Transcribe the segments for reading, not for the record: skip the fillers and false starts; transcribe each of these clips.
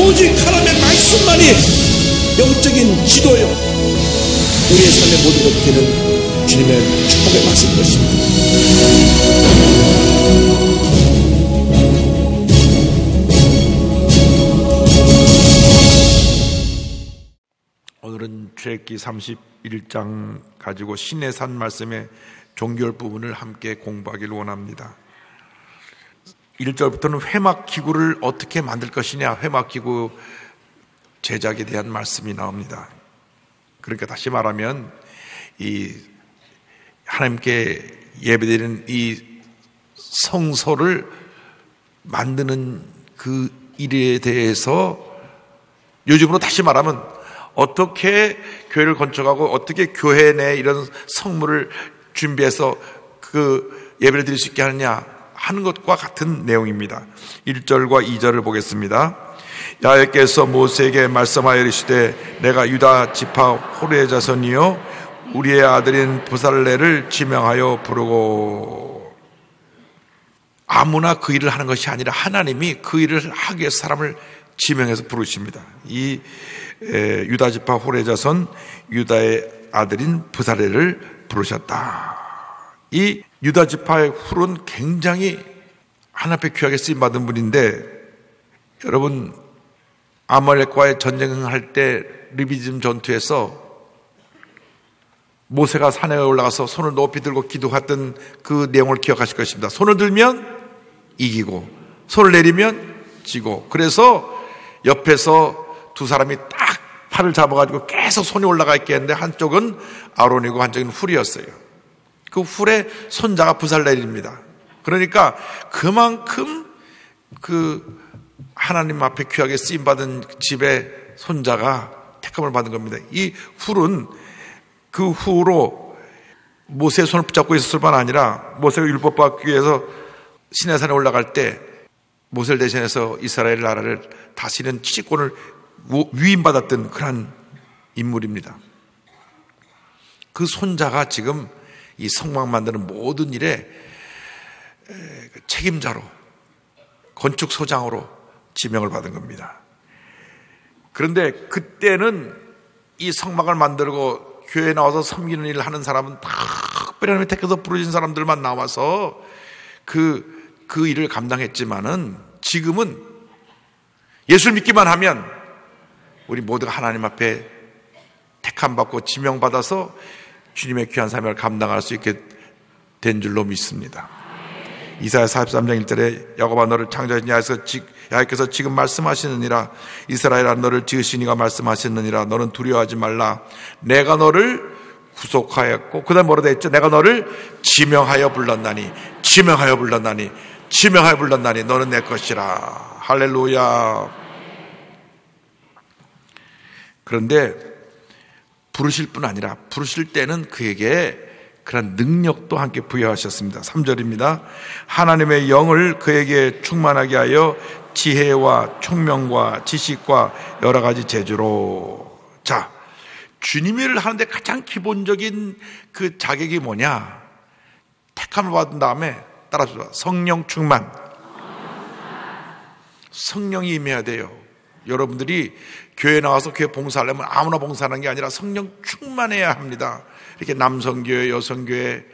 오직 하나님의 말씀만이 영적인 지도요, 우리의 삶의 모든 것들은 주님의 축복의 말씀인 것입니다. 오늘은 출애굽기 31장 가지고 시내산 말씀의 종결 부분을 함께 공부하기를 원합니다. 1절부터는 회막기구를 어떻게 만들 것이냐, 회막기구 제작에 대한 말씀이 나옵니다. 그러니까 다시 말하면 이 하나님께 예배드리는 이 성소를 만드는 그 일에 대해서, 요즘으로 다시 말하면 어떻게 교회를 건축하고 어떻게 교회 내 이런 성물을 준비해서 그 예배를 드릴 수 있게 하느냐 하는 것과 같은 내용입니다. 1절과 2절을 보겠습니다. 여호와께서 모세에게 말씀하여 이르시되 내가 유다 지파 호르의 자손이요 우리의 아들인 부살레를 지명하여 부르고. 아무나 그 일을 하는 것이 아니라 하나님이 그 일을 하기 위해서 사람을 지명해서 부르십니다. 이 유다 지파 호르의 자손 유다의 아들인 부살레를 부르셨다. 이 유다 지파의 훌은 굉장히 하나님 앞에 귀하게 쓰임받은 분인데, 여러분 아말렉과의 전쟁할 때 르비즘 전투에서 모세가 산에 올라가서 손을 높이 들고 기도했던 그 내용을 기억하실 것입니다. 손을 들면 이기고 손을 내리면 지고. 그래서 옆에서 두 사람이 딱 팔을 잡아가지고 계속 손이 올라가 있게 했는데 한쪽은 아론이고 한쪽은 훌이었어요. 그 훌의 손자가 부살렐입니다. 그러니까 그만큼 그 하나님 앞에 귀하게 쓰임받은 집의 손자가 택함을 받은 겁니다. 이 훌은 그 후로 모세의 손을 붙잡고 있었을 뿐 아니라 모세가 율법 받기 위해서 시내산에 올라갈 때 모세를 대신해서 이스라엘 나라를 다스리는 치권을 위임받았던 그런 인물입니다. 그 손자가 지금 이 성막 만드는 모든 일에 책임자로, 건축소장으로 지명을 받은 겁니다. 그런데 그때는 이 성막을 만들고 교회에 나와서 섬기는 일을 하는 사람은 다 특별히 하나님이 택해서 부르신 사람들만 나와서 그 일을 감당했지만은, 지금은 예수를 믿기만 하면 우리 모두가 하나님 앞에 택함받고 지명받아서 주님의 귀한 사명을 감당할 수 있게 된 줄로 믿습니다. 이사야 43장 1절에 야곱아 너를 창조하신 야훼께서 지금 말씀하시느니라. 이스라엘아 너를 지으시니가 말씀하시느니라. 너는 두려워하지 말라. 내가 너를 구속하였고, 그 다음에 뭐라 되어 있죠? 내가 너를 지명하여 불렀나니, 지명하여 불렀나니, 지명하여 불렀나니 너는 내 것이라. 할렐루야. 그런데 부르실 뿐 아니라 부르실 때는 그에게 그런 능력도 함께 부여하셨습니다. 3절입니다. 하나님의 영을 그에게 충만하게 하여 지혜와 총명과 지식과 여러 가지 재주로. 자, 주님의 일을 하는데 가장 기본적인 그 자격이 뭐냐? 택함을 받은 다음에 따라서 성령 충만. 성령이 임해야 돼요. 여러분들이 교회 나와서 교회 봉사하려면 아무나 봉사하는 게 아니라 성령 충만해야 합니다. 이렇게 남성교회, 여성교회,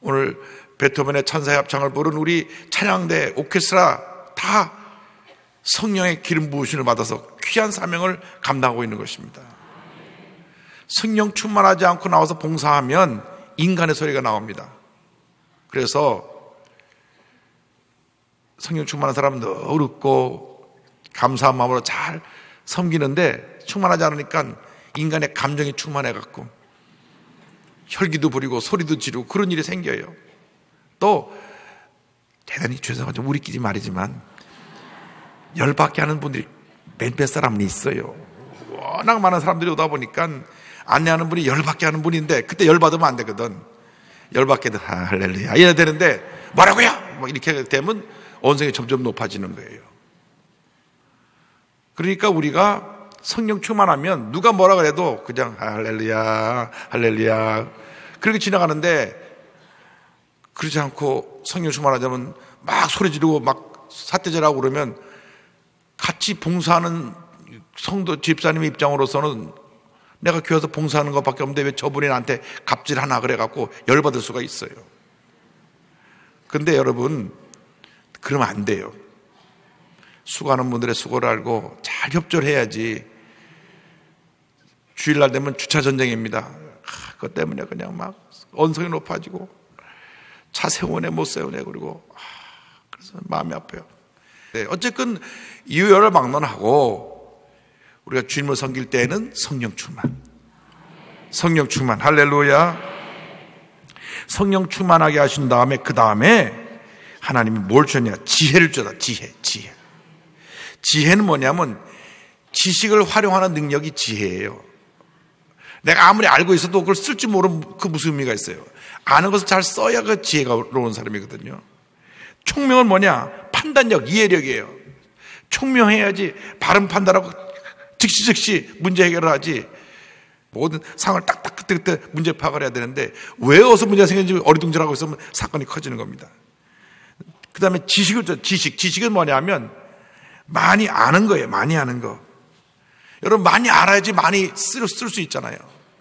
오늘 베토벤의 천사의 합창을 부른 우리 찬양대, 오케스트라 다 성령의 기름 부으심을 받아서 귀한 사명을 감당하고 있는 것입니다. 성령 충만하지 않고 나와서 봉사하면 인간의 소리가 나옵니다. 그래서 성령 충만한 사람은 늘 웃고 감사한 마음으로 잘 섬기는데, 충만하지 않으니까 인간의 감정이 충만해갖고 혈기도 부리고 소리도 지르고 그런 일이 생겨요. 또 대단히 죄송하죠, 우리끼리 말이지만 열받게 하는 분들이 몇몇 사람은 있어요. 워낙 많은 사람들이 오다 보니까 안내하는 분이 열받게 하는 분인데, 그때 열받으면 안 되거든. 열받게 할렐루야 이래야 되는데 뭐라고요? 뭐 이렇게 되면 언성이 점점 높아지는 거예요. 그러니까 우리가 성령 충만하면 누가 뭐라 그래도 그냥 할렐루야 할렐루야 그렇게 지나가는데, 그러지 않고 성령 충만하자면 막 소리 지르고 막 사태질하고 그러면 같이 봉사하는 성도 집사님 입장으로서는 내가 교회에서 봉사하는 것밖에 없는데 왜 저분이 나한테 갑질하나 그래갖고 열받을 수가 있어요. 근데 여러분, 그러면 안 돼요. 수고하는 분들의 수고를 알고 잘 협조를 해야지. 주일날 되면 주차 전쟁입니다. 그것 때문에 그냥 막 언성이 높아지고 차 세우네 못 세우네. 그리고 그래서 마음이 아파요. 네, 어쨌든 이유열을 막론하고 우리가 주님을 섬길 때에는 성령 충만, 성령 충만, 할렐루야. 성령 충만하게 하신 다음에 그 다음에 하나님이 뭘 주셨냐? 지혜를 주다. 지혜. 지혜는 뭐냐면 지식을 활용하는 능력이 지혜예요. 내가 아무리 알고 있어도 그걸 쓸지 모르면 그 무슨 의미가 있어요? 아는 것을 잘 써야 그 지혜가 올라오는 사람이거든요. 총명은 뭐냐? 판단력, 이해력이에요. 총명해야지 바른 판단하고 즉시 문제 해결을 하지. 모든 상황을 딱딱 그때 문제 파악을 해야 되는데 왜 어디서 문제가 생겼는지 어리둥절하고 있으면 사건이 커지는 겁니다. 그 다음에 지식은 뭐냐면 많이 아는 거예요. 많이 아는 거. 여러분, 많이 알아야지 많이 쓸 수 있잖아요.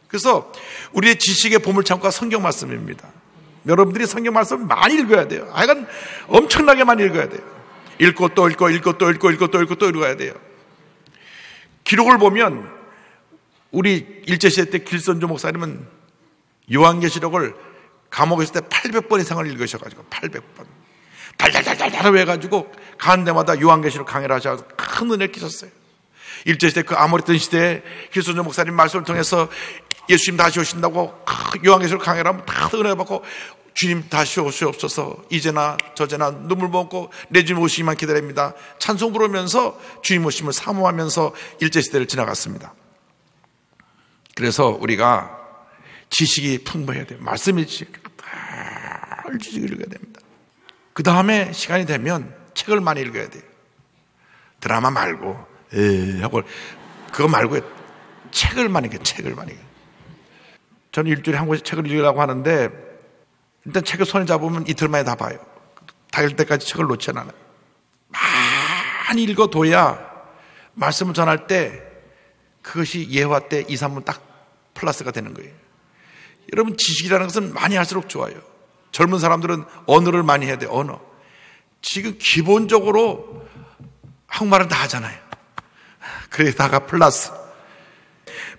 그래서 우리의 지식의 보물창고가 성경 말씀입니다. 여러분들이 성경 말씀을 많이 읽어야 돼요. 하여간 엄청나게 많이 읽어야 돼요. 읽고 또 읽어야 돼요. 기록을 보면 우리 일제시대 때 길선조 목사님은 요한계시록을 감옥에 있을 때 800번 이상을 읽으셔가지고 800번 달달달달 해가지고 가는 데마다 요한계시록 강의를 하셔서 큰 은혜를 끼셨어요. 일제시대 그 아모리던 시대에 길선조 목사님 말씀을 통해서 예수님 다시 오신다고 요한계시록 강의를 하면 다 은혜 받고 주님 다시 오시옵소서, 이제나 저제나 눈물 먹고 내 주님 오시기만 기다립니다. 찬송 부르면서 주님 오심을 사모하면서 일제시대를 지나갔습니다. 그래서 우리가 지식이 풍부해야 돼요. 말씀의 지식을 읽어야 됩니다. 그 다음에 시간이 되면 책을 많이 읽어야 돼요. 드라마 말고 하고 그거 말고 책을 많이 읽어요. 저는 일주일에 한 권씩 책을 읽으려고 하는데 일단 책을 손에 잡으면 이틀 만에 다 봐요. 다 읽을 때까지 책을 놓지 않아요. 많이 읽어둬야 말씀을 전할 때 그것이 예화 때 2, 3분 딱 플러스가 되는 거예요. 여러분, 지식이라는 것은 많이 할수록 좋아요. 젊은 사람들은 언어를 많이 해야 돼요. 언어. 지금 기본적으로 한국말은 다 하잖아요. 그러다가 플러스.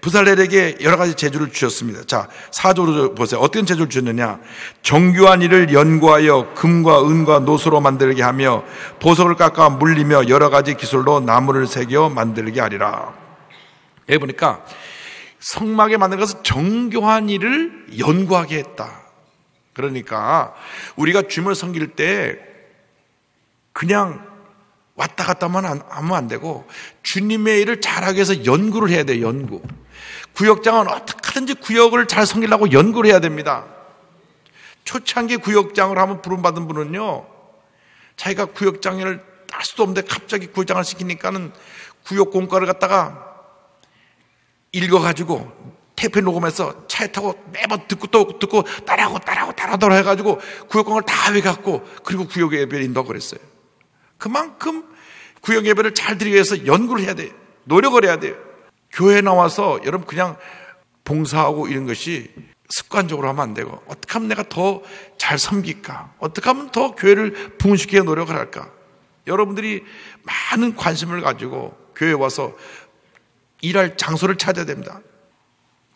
부살렐에게 여러 가지 재주를 주셨습니다. 자, 4조로 보세요. 어떤 재주를 주셨느냐? 정교한 일을 연구하여 금과 은과 노수로 만들게 하며 보석을 깎아 물리며 여러 가지 기술로 나무를 새겨 만들게 하리라. 여기 보니까 성막에 만든 것은 정교한 일을 연구하게 했다. 그러니까 우리가 주님을 섬길 때 그냥 왔다 갔다 하면 안 되고 주님의 일을 잘하기 위해서 연구를 해야 돼요. 연구. 구역장은 어떻게 하든지 구역을 잘 섬기려고 연구를 해야 됩니다. 초창기 구역장을 하면 부름받은 분은요, 자기가 구역장을 할 수도 없는데 갑자기 구역장을 시키니까는 구역 공과를 갖다가 읽어가지고 테이프에 녹음해서 차에 타고 매번 듣고 또 듣고 따라하고 해가지고 구역공을 다 외갖고 그리고 구역 예배를 인도하고 그랬어요. 그만큼 구역 예배를 잘 드리기 위해서 연구를 해야 돼요. 노력을 해야 돼요. 교회에 나와서 여러분 그냥 봉사하고 이런 것이 습관적으로 하면 안 되고 어떻게 하면 내가 더 잘 섬길까? 어떻게 하면 더 교회를 부흥시키게 노력을 할까? 여러분들이 많은 관심을 가지고 교회에 와서 일할 장소를 찾아야 됩니다.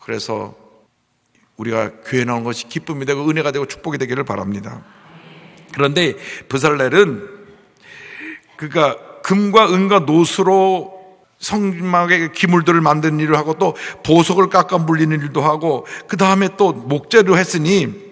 그래서 우리가 교회에 나오는 것이 기쁨이 되고 은혜가 되고 축복이 되기를 바랍니다. 그런데 부살렐은 그러니까 금과 은과 노수로 성막의 기물들을 만드는 일을 하고 또 보석을 깎아 물리는 일도 하고 그 다음에 또 목재로 했으니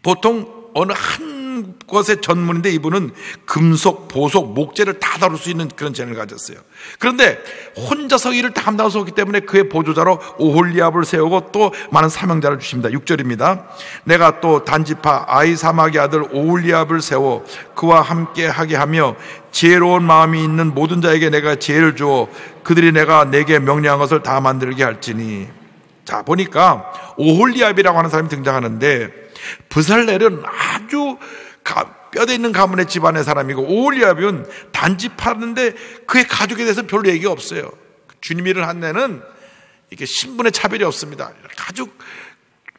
보통 어느 한 것의 전문인데 이분은 금속, 보석, 목재를 다 다룰 수 있는 그런 재능을 가졌어요. 그런데 혼자서 일을 다 감당할 수 없기 때문에 그의 보조자로 오홀리압을 세우고 또 많은 사명자를 주십니다. 6절입니다. 내가 또 단지파 아히사막의 아들 오홀리압을 세워 그와 함께 하게 하며 지혜로운 마음이 있는 모든 자에게 내가 지혜를 주어 그들이 내가 내게 명령한 것을 다 만들게 할지니. 자, 보니까 오홀리압이라고 하는 사람이 등장하는데 부살렐은 아주 뼈대 있는 가문의 집안의 사람이고, 오홀리압은 단지 팔았는데 그의 가족에 대해서 별로 얘기가 없어요. 주님이 일을 한 데는 이게 신분의 차별이 없습니다. 가족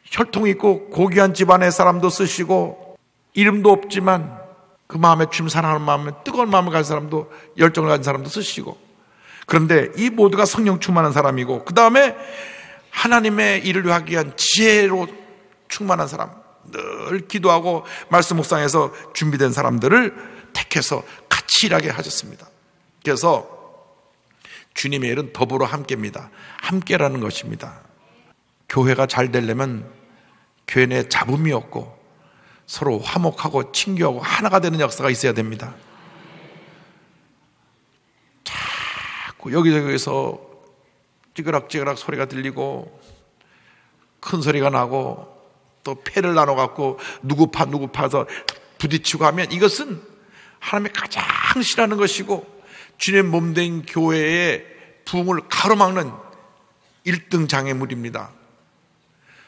혈통이 있고 고귀한 집안의 사람도 쓰시고, 이름도 없지만 그 마음에 주님 사랑하는 마음에 뜨거운 마음을 가진 사람도, 열정을 가진 사람도 쓰시고, 그런데 이 모두가 성령 충만한 사람이고, 그 다음에 하나님의 일을 하기 위한 지혜로 충만한 사람, 늘 기도하고 말씀 묵상해서 준비된 사람들을 택해서 같이 일하게 하셨습니다. 그래서 주님의 일은 더불어 함께입니다. 함께라는 것입니다. 교회가 잘 되려면 교회 내에 잡음이 없고 서로 화목하고 친교하고 하나가 되는 역사가 있어야 됩니다. 자꾸 여기저기서 찌그락찌그락 소리가 들리고 큰 소리가 나고 또 패를 나눠갖고 누구 파서 부딪히고 하면 이것은 하나님이 가장 싫어하는 것이고, 주님의 몸된 교회의 부흥을 가로막는 1등 장애물입니다.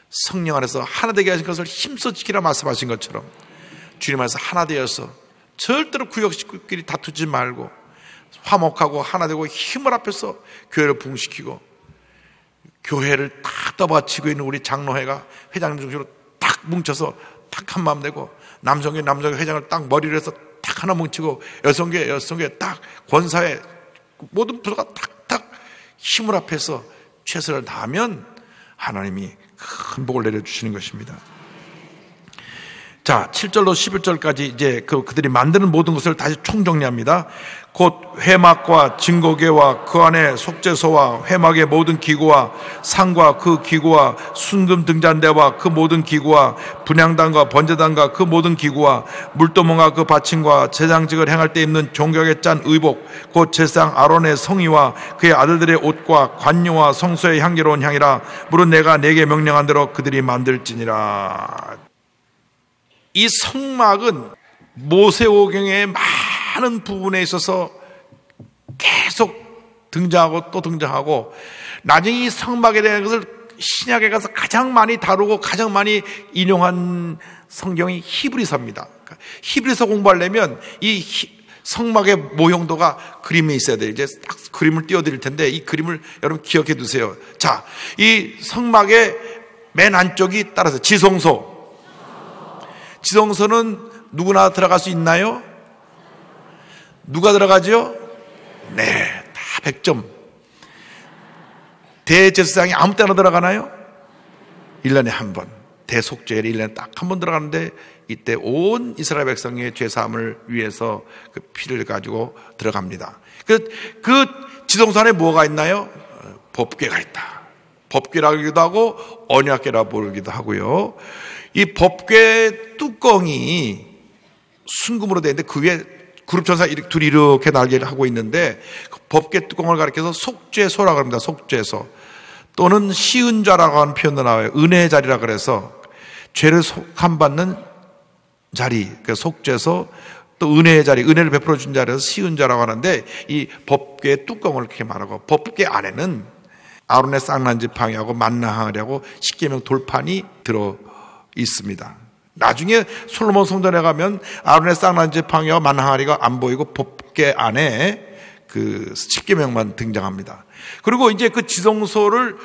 성령 안에서 하나 되게 하신 것을 힘써 지키라 말씀하신 것처럼 주님 안에서 하나 되어서 절대로 구역 식구끼리 다투지 말고 화목하고 하나 되고 힘을 합해서 교회를 부흥시키고, 교회를 딱 떠받치고 있는 우리 장로회가 회장님 중심으로 딱 뭉쳐서 딱 한 마음 되고, 남성회 회장을 딱 머리를 해서 딱 하나 뭉치고, 여성회 딱 권사회 모든 부서가 탁탁 힘을 합해서 최선을 다하면 하나님이 큰 복을 내려주시는 것입니다. 자, 7절로 11절까지 이제 그들이 만드는 모든 것을 다시 총정리합니다. 곧 회막과 증거궤와 그 안에 속죄소와 회막의 모든 기구와 상과 그 기구와 순금 등잔대와 그 모든 기구와 분향단과 번제단과 그 모든 기구와 물도멍과 그 받침과 제장직을 행할 때 입는 종격에 짠 의복, 곧 제사장 아론의 성의와 그의 아들들의 옷과 관료와 성소의 향기로운 향이라. 물은 내가 네게 명령한 대로 그들이 만들지니라. 이 성막은 모세오경의 많은 부분에 있어서 계속 등장하고 또 등장하고, 나중에 이 성막에 대한 것을 신약에 가서 가장 많이 다루고 가장 많이 인용한 성경이 히브리서입니다. 그러니까 히브리서 공부하려면 이 성막의 모형도가 그림에 있어야 돼요. 이제 딱 그림을 띄워드릴 텐데 이 그림을 여러분 기억해 두세요. 자, 이 성막의 맨 안쪽이 따라서 지성소는 누구나 들어갈 수 있나요? 누가 들어가죠? 네, 다 100점. 대제사장이 아무 때나 들어가나요? 1년에 한 번. 대속죄일에 1년에 딱 한 번 들어가는데, 이때 온 이스라엘 백성의 죄사함을 위해서 그 피를 가지고 들어갑니다. 그 지성소 안에 뭐가 있나요? 법궤가 있다. 법궤라고 하기도 하고 언약궤라 부르기도 하고요. 이 법궤 뚜껑이 순금으로 되어 있는데 그 위에 그룹천사 둘이 이렇게 날개를 하고 있는데, 그 법궤 뚜껑을 가리켜서 속죄소라고 합니다. 속죄소 또는 시은좌라고 하는 표현도 나와요. 은혜의 자리라 그래서 죄를 속함받는 자리, 그 속죄소, 또 은혜의 자리, 은혜를 베풀어 준 자리에서 시은좌라고 하는데, 이 법궤 뚜껑을 이렇게 말하고, 법궤 안에는 아론의 쌍난지 방해하고 만나항아리하고 십계명 돌판이 들어 있습니다. 나중에 솔로몬 성전에 가면 아론의 쌍난지 방해와 만나항아리가 안 보이고 법궤 안에 그 십계명만 등장합니다. 그리고 이제 그 지성소를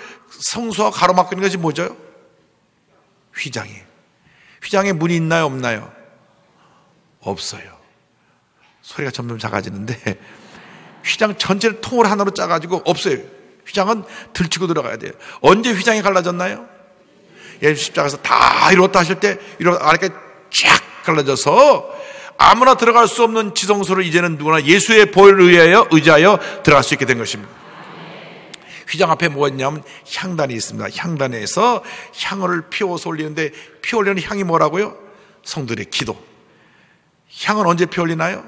성소와 가로막고 있는 것이 뭐죠? 휘장이에요. 휘장에 문이 있나요, 없나요? 없어요. 소리가 점점 작아지는데 휘장 전체를 통으로 하나로 짜가지고 없어요. 휘장은 들치고 들어가야 돼요. 언제 휘장이 갈라졌나요? 예수 십자가에서 다 이뤘다 하실 때 아래까지 쫙 갈라져서 아무나 들어갈 수 없는 지성소를 이제는 누구나 예수의 보혈을 의지하여 들어갈 수 있게 된 것입니다. 휘장 앞에 뭐가 있냐면 향단이 있습니다. 향단에서 향을 피워서 올리는데, 피 올리는 향이 뭐라고요? 성들의 기도. 향은 언제 피 올리나요?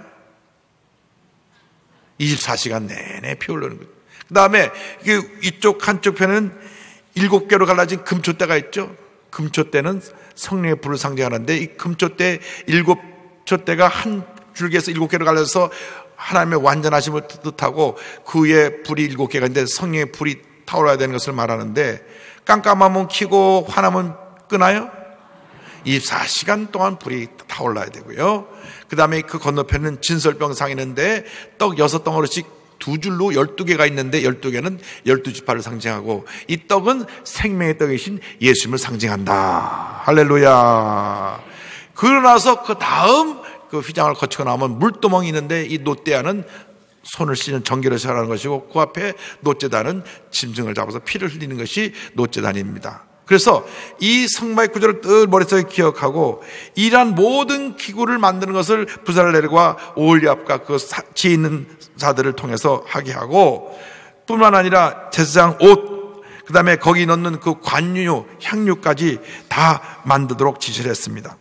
24시간 내내 피 올리는 거예요. 그 다음에 이쪽 한쪽 편은 7개로 갈라진 금초대가 있죠. 금초대는 성령의 불을 상징하는데, 이 금초대 7촛대가 한 줄기에서 7개로 갈라져서 하나님의 완전하심을 뜻하고, 그 위에 불이 7개가 있는데 성령의 불이 타올라야 되는 것을 말하는데, 깜깜하면 켜고 환하면 끄나요? 24시간 동안 불이 타올라야 되고요. 그 다음에 그 건너편은 진설병상이 있는데 떡 6덩어리씩 두 줄로 12개가 있는데 12개는 12지파를 상징하고 이 떡은 생명의 떡이신 예수님을 상징한다. 할렐루야. 그러고 나서 그 다음 그 휘장을 거치고 나오면 물두멍이 있는데 이 노떼아는 손을 씻는 정결을 시작하는 것이고 그 앞에 노제단은 짐승을 잡아서 피를 흘리는 것이 노제단입니다. 그래서 이 성막의 구조를 늘 머릿속에 기억하고 이러한 모든 기구를 만드는 것을 부살렐과 오홀리압과 그 지혜 있는 자들을 통해서 하게 하고 뿐만 아니라 제사장 옷, 그 다음에 거기 넣는 그 관유, 향유까지 다 만들도록 지시를 했습니다.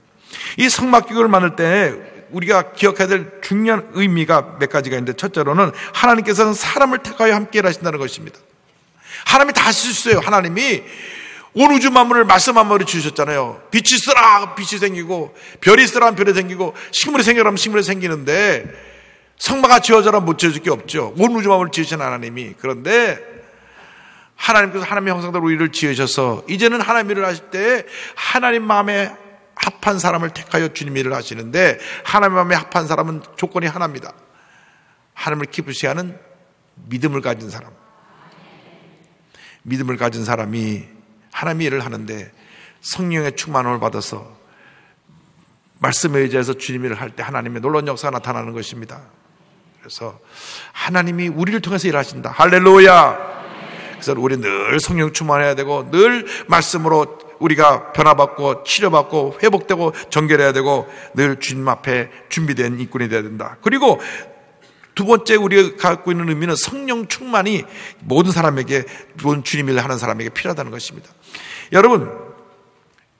이 성막 기구를 만들 때 우리가 기억해야 될 중요한 의미가 몇 가지가 있는데 첫째로는 하나님께서는 사람을 택하여 함께 일하신다는 것입니다. 하나님이 다 하실 수 있어요. 하나님이 온 우주 만물을 말씀 한 마리 주셨잖아요. 빛이 있으라 빛이 생기고 별이 있으라 별이 생기고 식물이 생기라면 식물이 생기는데 성막아 지어져라 못 지어질 게 없죠. 온 우주 만물을 지으신 하나님이. 그런데 하나님께서 하나님의 형상대로 우리를 지으셔서 이제는 하나님 일을 하실 때 하나님 마음에 합한 사람을 택하여 주님 일을 하시는데 하나님 마음에 합한 사람은 조건이 하나입니다. 하나님을 기쁘시게 하는 믿음을 가진 사람. 믿음을 가진 사람이 하나님의 일을 하는데 성령의 충만함을 받아서 말씀에 의지해서 주님 일을 할 때 하나님의 놀라운 역사가 나타나는 것입니다. 그래서 하나님이 우리를 통해서 일하신다. 할렐루야. 그래서 우리 늘 성령 충만해야 되고 늘 말씀으로 우리가 변화받고 치료받고 회복되고 정결해야 되고 늘 주님 앞에 준비된 일꾼이 되어야 된다. 그리고 두 번째 우리가 갖고 있는 의미는 성령 충만이 모든 사람에게, 모든 주님 일을 하는 사람에게 필요하다는 것입니다. 여러분,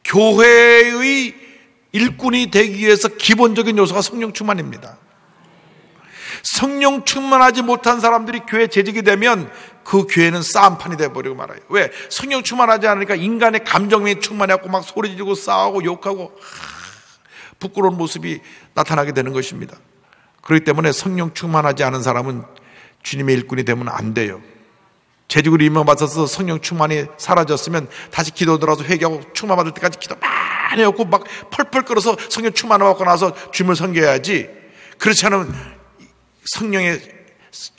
교회의 일꾼이 되기 위해서 기본적인 요소가 성령 충만입니다. 성령 충만하지 못한 사람들이 교회에 재직이 되면 그 교회는 싸움판이 되어버리고 말아요. 왜? 성령 충만하지 않으니까 인간의 감정이 충만해갖고 막 소리 지르고 싸우고 욕하고 부끄러운 모습이 나타나게 되는 것입니다. 그렇기 때문에 성령 충만하지 않은 사람은 주님의 일꾼이 되면 안 돼요. 재직으로 임명받아서 성령 충만이 사라졌으면 다시 기도 들어서 회개하고 충만받을 때까지 기도 많이 했고 막 펄펄 끓어서 성령 충만을 받고 나서 주님을 섬겨야지. 그렇지 않으면 성령의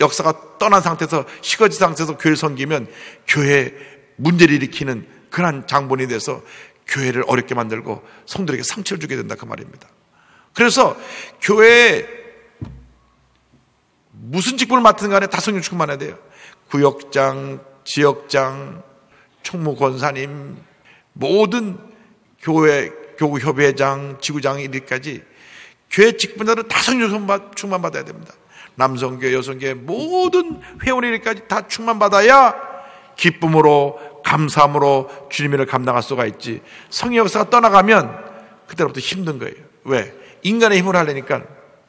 역사가 떠난 상태에서 식어진 상태에서 교회를 섬기면 교회에 문제를 일으키는 그런 장본이 돼서 교회를 어렵게 만들고 성도에게 상처를 주게 된다 그 말입니다. 그래서 교회에 무슨 직분을 맡든 간에 다 성령 충만해야 돼요. 구역장, 지역장, 총무권사님, 모든 교구 협의회장, 지구장 이르기까지 교회 직분자들은 다 성령 충만받아야 됩니다. 남성교회, 여성교회 모든 회원이까지 다 충만받아야 기쁨으로 감사함으로 주님의 일을 감당할 수가 있지. 성령 역사가 떠나가면 그때부터 힘든 거예요. 왜? 인간의 힘으로 하려니까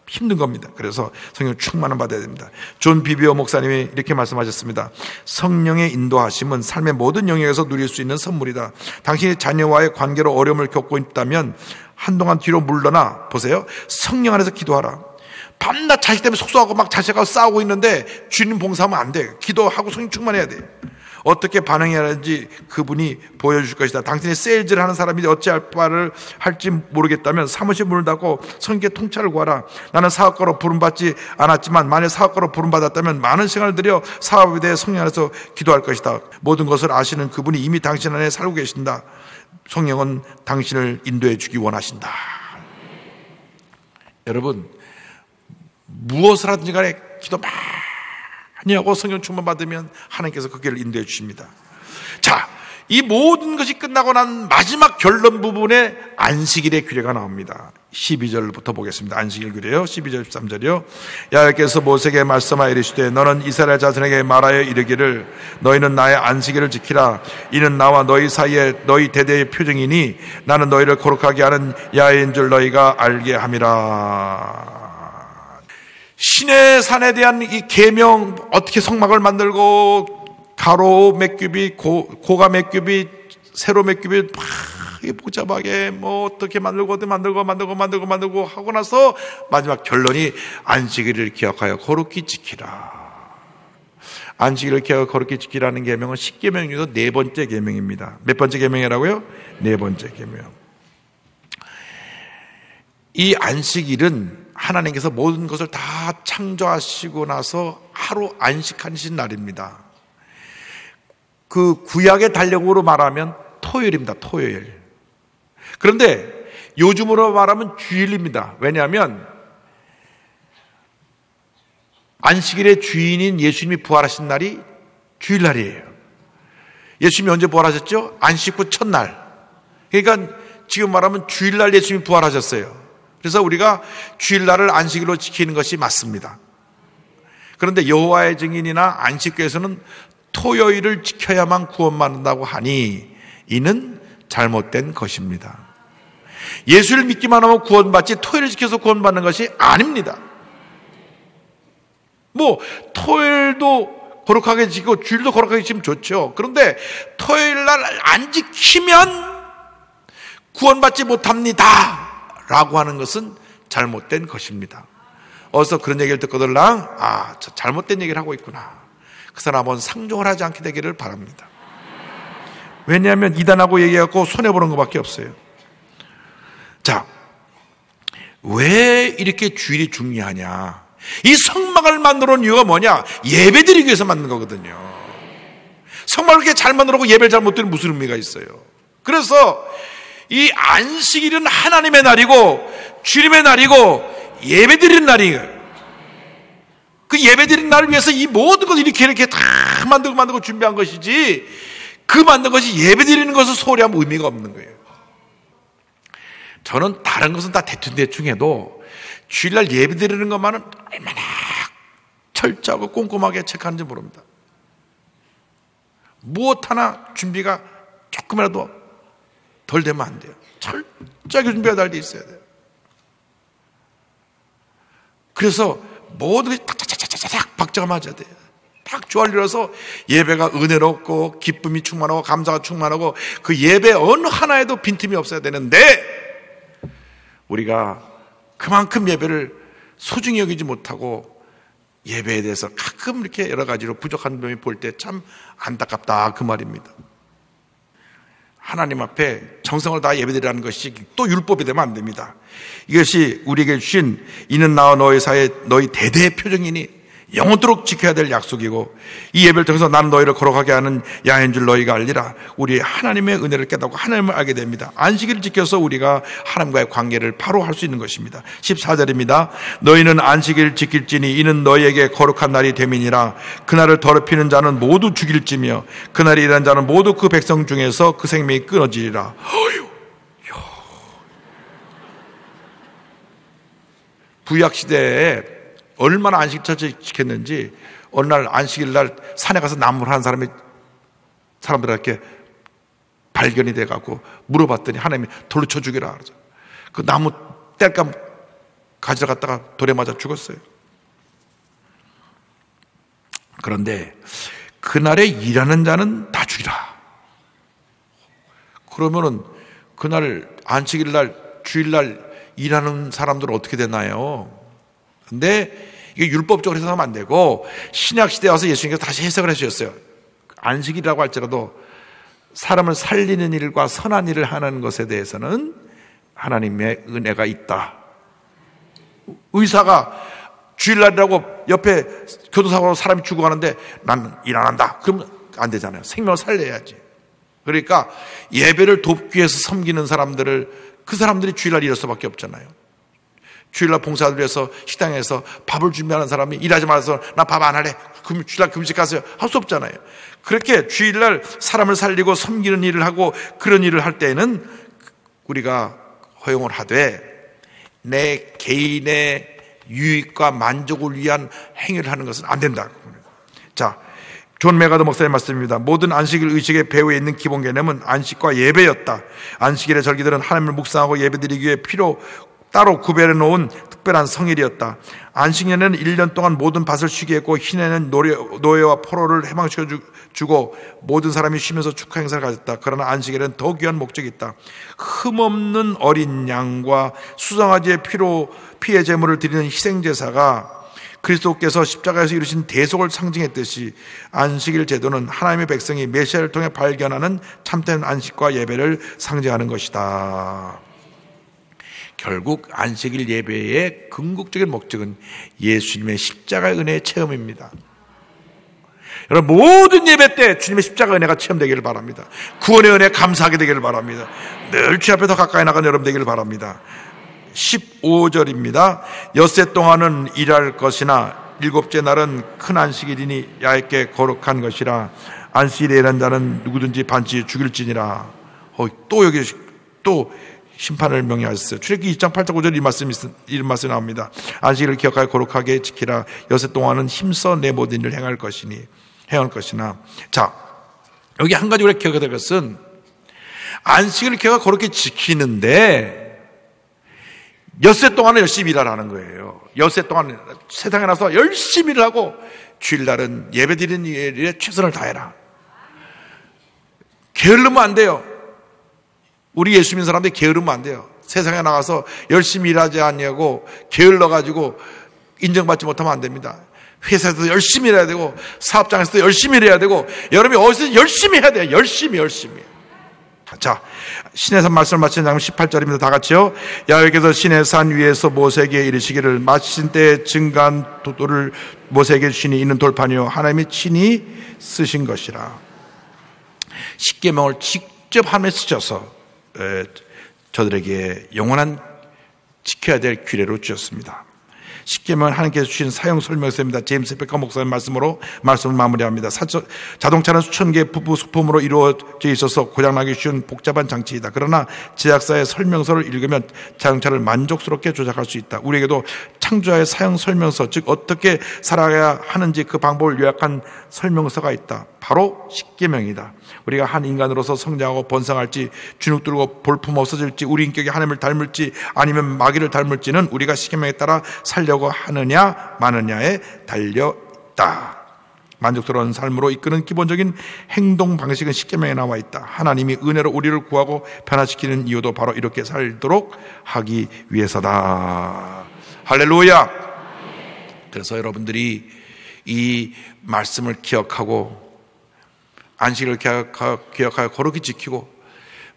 힘든 겁니다. 그래서 성령 충만을 받아야 됩니다. 존 비비오 목사님이 이렇게 말씀하셨습니다. 성령의 인도하심은 삶의 모든 영역에서 누릴 수 있는 선물이다. 당신이 자녀와의 관계로 어려움을 겪고 있다면 한동안 뒤로 물러나 보세요. 성령 안에서 기도하라. 밤낮 자식 때문에 속상하고 막 자식하고 싸우고 있는데 주님 봉사하면 안 돼. 기도하고 성령 충만해야 돼. 어떻게 반응해야 하는지 그분이 보여줄 것이다. 당신이 세일즈를 하는 사람이 어찌할 바를 할지 모르겠다면 사무실 문을 닫고 성령께 통찰을 구하라. 나는 사업가로 부름받지 않았지만 만약 사업가로 부름받았다면 많은 시간을 들여 사업에 대해 성령 안에서 기도할 것이다. 모든 것을 아시는 그분이 이미 당신 안에 살고 계신다. 성령은 당신을 인도해 주기 원하신다. 여러분, 무엇을 하든지 간에 기도 많이 하고 성령 충만 받으면 하나님께서 그 길을 인도해 주십니다. 자, 이 모든 것이 끝나고 난 마지막 결론 부분에 안식일의 규례가 나옵니다. 12절부터 보겠습니다. 안식일 규례요. 12절 13절이요. 여호와께서 모세에게 말씀하여 이르시되 너는 이스라엘 자손에게 말하여 이르기를 너희는 나의 안식일을 지키라. 이는 나와 너희 사이에 너희 대대의 표징이니 나는 너희를 거룩하게 하는 야훼인 줄 너희가 알게 함이라. 신의 산에 대한 이 계명, 어떻게 성막을 만들고 가로 몇 규빗, 고가 몇 규빗, 세로 몇 규빗 막 복잡하게 뭐 어떻게 만들고 하고 나서 마지막 결론이 안식일을 기억하여 거룩히 지키라. 안식일을 기억하여 거룩히 지키라는 계명은 10계명 중에서 네 번째 계명입니다. 몇 번째 계명이라고요? 네 번째 계명. 이 안식일은 하나님께서 모든 것을 다 창조하시고 나서 하루 안식하신 날입니다. 그 구약의 달력으로 말하면 토요일입니다. 토요일. 그런데 요즘으로 말하면 주일입니다. 왜냐하면 안식일의 주인인 예수님이 부활하신 날이 주일날이에요. 예수님이 언제 부활하셨죠? 안식 후 첫날. 그러니까 지금 말하면 주일날 예수님이 부활하셨어요. 그래서 우리가 주일날을 안식일로 지키는 것이 맞습니다. 그런데 여호와의 증인이나 안식교에서는 토요일을 지켜야만 구원받는다고 하니 이는 잘못된 것입니다. 예수를 믿기만 하면 구원받지 토요일을 지켜서 구원받는 것이 아닙니다. 토요일도 거룩하게 지키고 주일도 거룩하게 지키면 좋죠. 그런데 토요일날 안 지키면 구원받지 못합니다 라고 하는 것은 잘못된 것입니다. 어서 그런 얘기를 듣거들랑 저 잘못된 얘기를 하고 있구나. 그 사람은 상종을 하지 않게 되기를 바랍니다. 왜냐하면 이단하고 얘기해갖고 손해보는 것밖에 없어요. 자, 왜 이렇게 주일이 중요하냐? 이 성막을 만들어 놓은 이유가 뭐냐? 예배드리기 위해서 만든 거거든요. 성막을 그렇게 잘 만들어 놓고 예배를 잘 못 드리면 무슨 의미가 있어요? 그래서 이 안식일은 하나님의 날이고 주님의 날이고 예배드리는 날이에요. 그 예배드리는 날을 위해서 이 모든 것을 이렇게 다 만들고 준비한 것이지, 그 만든 것이 예배드리는 것을 소홀히 하면 의미가 없는 거예요. 저는 다른 것은 다 대충 해도 주일날 예배드리는 것만은 얼마나 철저하고 꼼꼼하게 체크하는지 모릅니다. 무엇 하나 준비가 조금이라도 덜 되면 안 돼요. 철저하게 준비가 잘 돼 있어야 돼요. 그래서 모든 것이 탁탁탁탁탁 박자가 맞아야 돼요. 딱 조화를 이뤄서 예배가 은혜롭고 기쁨이 충만하고 감사가 충만하고 그 예배 어느 하나에도 빈틈이 없어야 되는데, 우리가 그만큼 예배를 소중히 여기지 못하고 예배에 대해서 가끔 이렇게 여러 가지로 부족한 점이 볼 때 참 안타깝다, 그 말입니다. 하나님 앞에 정성을 다해 예배드리라는 것이 또 율법이 되면 안 됩니다. 이것이 우리에게 주신 이는 나와 너희 사이에 너희 대대의 표정이니 영원토록 지켜야 될 약속이고, 이 예배를 통해서 나는 너희를 거룩하게 하는 야인 줄 너희가 알리라. 우리 하나님의 은혜를 깨닫고 하나님을 알게 됩니다. 안식일을 지켜서 우리가 하나님과의 관계를 바로 할 수 있는 것입니다. 14절입니다. 너희는 안식일을 지킬지니 이는 너희에게 거룩한 날이 됨이니라. 그날을 더럽히는 자는 모두 죽일지며 그날에 일하는 자는 모두 그 백성 중에서 그 생명이 끊어지리라. 구약시대에 얼마나 안식일을 지켰는지, 어느 날 안식일날 산에 가서 나무를 하는 사람들에게 발견이 돼갖고 물어봤더니 하나님이 돌로 쳐 죽이라 그러죠. 그 나무 땔감 가져갔다가 돌에 맞아 죽었어요. 그런데 그날에 일하는 자는 다 죽이라. 그러면은 그날 안식일날 주일날 일하는 사람들은 어떻게 되나요? 근데 이게 율법적으로 해석하면 안 되고, 신약시대에 와서 예수님께서 다시 해석을 해주셨어요. 안식일이라고 할지라도 사람을 살리는 일과 선한 일을 하는 것에 대해서는 하나님의 은혜가 있다. 의사가 주일날이라고 옆에 교통사고로 사람이 죽어가는데 난 일 안 한다, 그러면 안 되잖아요. 생명을 살려야지. 그러니까 예배를 돕기 위해서 섬기는 사람들을, 그 사람들이 주일날 일할 수밖에 없잖아요. 주일날 봉사를 위해서 식당에서 밥을 준비하는 사람이 일하지 말아서 나 밥 안 할래, 주일날 금식하세요, 할 수 없잖아요. 그렇게 주일날 사람을 살리고 섬기는 일을 하고 그런 일을 할 때에는 우리가 허용을 하되, 내 개인의 유익과 만족을 위한 행위를 하는 것은 안 된다. 자, 존 메가더 목사의 말씀입니다. 모든 안식일 의식의 배후에 있는 기본 개념은 안식과 예배였다. 안식일의 절기들은 하나님을 묵상하고 예배드리기 위해 따로 구별해 놓은 특별한 성일이었다. 안식년에는 1년 동안 모든 밭을 쉬게 했고, 희년에는 노예와 포로를 해방시켜주고 모든 사람이 쉬면서 축하 행사를 가졌다. 그러나 안식일에는 더 귀한 목적이 있다. 흠없는 어린 양과 수송아지의 피의 제물을 드리는 희생제사가 그리스도께서 십자가에서 이루신 대속을 상징했듯이, 안식일 제도는 하나님의 백성이 메시아를 통해 발견하는 참된 안식과 예배를 상징하는 것이다. 결국 안식일 예배의 궁극적인 목적은 예수님의 십자가의 은혜의 체험입니다. 여러분, 모든 예배 때 주님의 십자가 은혜가 체험되기를 바랍니다. 구원의 은혜 감사하게 되기를 바랍니다. 늘 주 앞에 더 가까이 나가는 여러분 되기를 바랍니다. 15절입니다. 엿새 동안은 일할 것이나 일곱째 날은 큰 안식일이니 야곱께 거룩한 것이라. 안식일에 일하는 자는 누구든지 반드시 죽일지니라. 또 여기 또 심판을 명령하셨어요. 출애굽기 2장 8절 9절 이런 말씀이 나옵니다. 안식일을 기억하여 거룩하게 지키라. 엿새 동안은 힘써 내 모든 일을 행할 것이나. 자, 여기 한 가지 우리가 기억해야 될 것은 안식일을 기억하여 거룩하게 지키는데 엿새 동안은 열심히 일하라는 거예요. 엿새 동안 세상에 나서 열심히 일을 하고 주일날은 예배드리는 일에 최선을 다해라. 게으르면 안 돼요. 우리 예수 믿는 사람들이 게으르면 안 돼요. 세상에 나가서 열심히 일하지 않냐고 게을러가지고 인정받지 못하면 안 됩니다. 회사에서도 열심히 일해야 되고 사업장에서도 열심히 일해야 되고 여러분이 어디서 열심히 해야 돼요. 열심히. 자, 시내산 말씀을 마치는 장면 18절입니다. 다 같이요. 야훼께서 시내산 위에서 모세에게 이르시기를 마치신 때에 증거한 돌을 모세에게 주시니 이는 돌판이요 하나님이 친히 쓰신 것이라. 십계명을 직접 하나님이 쓰셔서 저들에게 영원한 지켜야 될 규례로 주셨습니다. 십계명은 하나님께서 주신 사용 설명서입니다. 제임스 백커 목사님 말씀으로 말씀을 마무리합니다. 자동차는 수천 개의 부품으로 이루어져 있어서 고장나기 쉬운 복잡한 장치이다. 그러나 제작사의 설명서를 읽으면 자동차를 만족스럽게 조작할 수 있다. 우리에게도 창조자의 사용 설명서, 즉 어떻게 살아가야 하는지 그 방법을 요약한 설명서가 있다. 바로 십계명이다. 우리가 한 인간으로서 성장하고 번성할지, 주눅 들고 볼품 없어질지, 우리 인격이 하나님을 닮을지 아니면 마귀를 닮을지는 우리가 십계명에 따라 살려고 하느냐 마느냐에 달려있다. 만족스러운 삶으로 이끄는 기본적인 행동 방식은 십계명에 나와 있다. 하나님이 은혜로 우리를 구하고 변화시키는 이유도 바로 이렇게 살도록 하기 위해서다. 할렐루야. 그래서 여러분들이 이 말씀을 기억하고 안식일을 기억하여 거룩히 지키고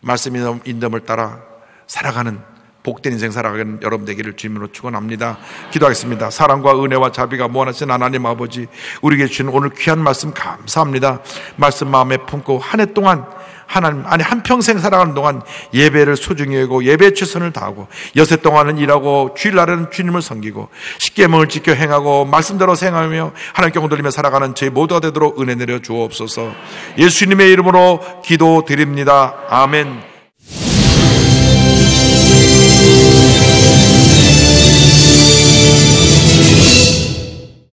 말씀의 인dom을 따라 살아가는 복된 인생 살아가는 여러분 되기를 주님으로 축원합니다. 기도하겠습니다. 사랑과 은혜와 자비가 무한하신 하나님 아버지, 우리에게 주신 오늘 귀한 말씀 감사합니다. 말씀 마음에 품고 한 해 동안 한평생 살아가는 동안 예배를 소중히 여기고 예배에 최선을 다하고 엿새 동안은 일하고 주일날에는 주님을 섬기고 십계명을 지켜 행하고 말씀대로 생활하며 하나님께 영광 돌리며 살아가는 저희 모두가 되도록 은혜 내려 주옵소서. 예수님의 이름으로 기도드립니다. 아멘.